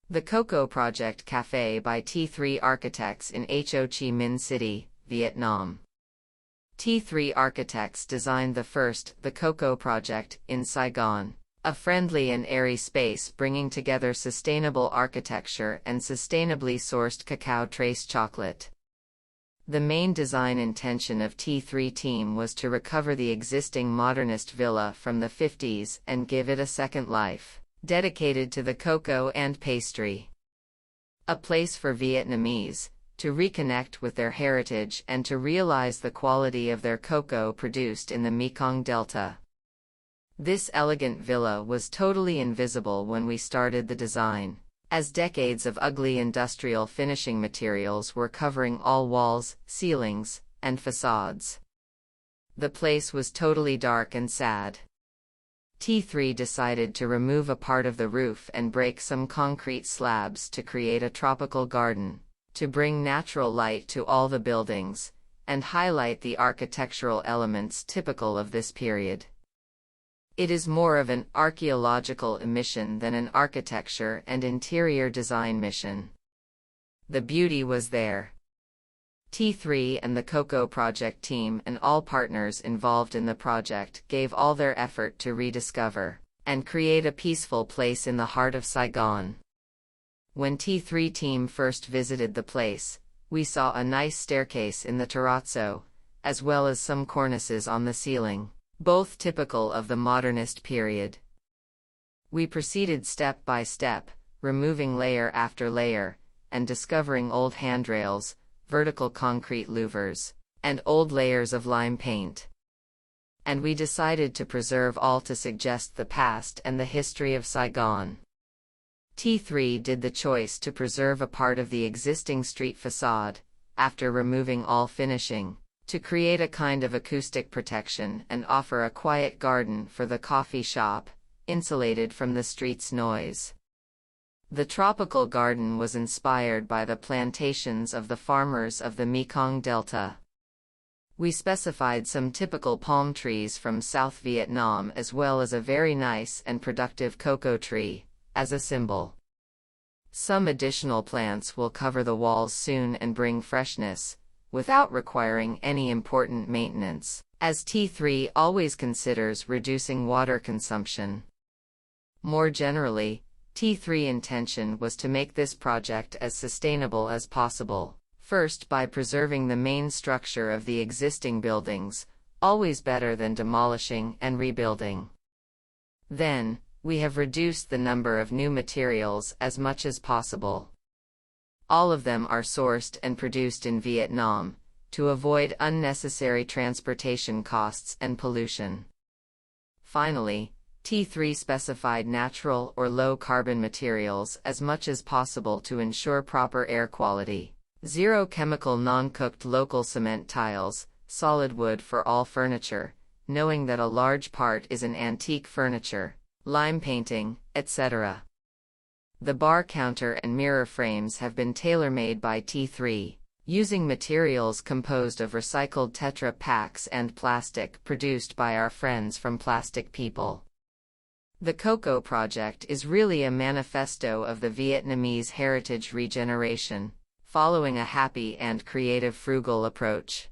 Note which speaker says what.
Speaker 1: The Cocoa Project Café by T3 Architects in Ho Chi Minh City, Vietnam. T3 Architects designed the Cocoa Project, in Saigon, a friendly and airy space bringing together sustainable architecture and sustainably sourced cacao trace chocolate. The main design intention of T3 team was to recover the existing modernist villa from the 50s and give it a second life, dedicated to the cocoa and pastry. A place for Vietnamese to reconnect with their heritage and to realize the quality of their cocoa produced in the Mekong Delta. This elegant villa was totally invisible when we started the design, as decades of ugly industrial finishing materials were covering all walls, ceilings, and facades. The place was totally dark and sad. T3 decided to remove a part of the roof and break some concrete slabs to create a tropical garden, to bring natural light to all the buildings, and highlight the architectural elements typical of this period. It is more of an archaeological mission than an architecture and interior design mission. The beauty was there. T3 and the Cocoa Project team and all partners involved in the project gave all their effort to rediscover and create a peaceful place in the heart of Saigon. When T3 team first visited the place, we saw a nice staircase in the terrazzo, as well as some cornices on the ceiling, both typical of the modernist period. We proceeded step by step, removing layer after layer, and discovering old handrails, vertical concrete louvers, and old layers of lime paint. And we decided to preserve all to suggest the past and the history of Saigon. T3 did the choice to preserve a part of the existing street facade, after removing all finishing, to create a kind of acoustic protection and offer a quiet garden for the coffee shop, insulated from the street's noise. The tropical garden was inspired by the plantations of the farmers of the Mekong Delta. We specified some typical palm trees from South Vietnam as well as a very nice and productive cocoa tree, as a symbol. Some additional plants will cover the walls soon and bring freshness, without requiring any important maintenance, as T3 always considers reducing water consumption. More generally, T3 intention was to make this project as sustainable as possible, first by preserving the main structure of the existing buildings, always better than demolishing and rebuilding. Then, we have reduced the number of new materials as much as possible. All of them are sourced and produced in Vietnam, to avoid unnecessary transportation costs and pollution. Finally, T3 specified natural or low-carbon materials as much as possible to ensure proper air quality. Zero-chemical non-cooked local cement tiles, solid wood for all furniture, knowing that a large part is an antique furniture, lime painting, etc. The bar counter and mirror frames have been tailor-made by T3, using materials composed of recycled Tetra packs and plastic produced by our friends from Plastic People. The Cocoa Project is really a manifesto of the Vietnamese heritage regeneration, following a happy and creative frugal approach.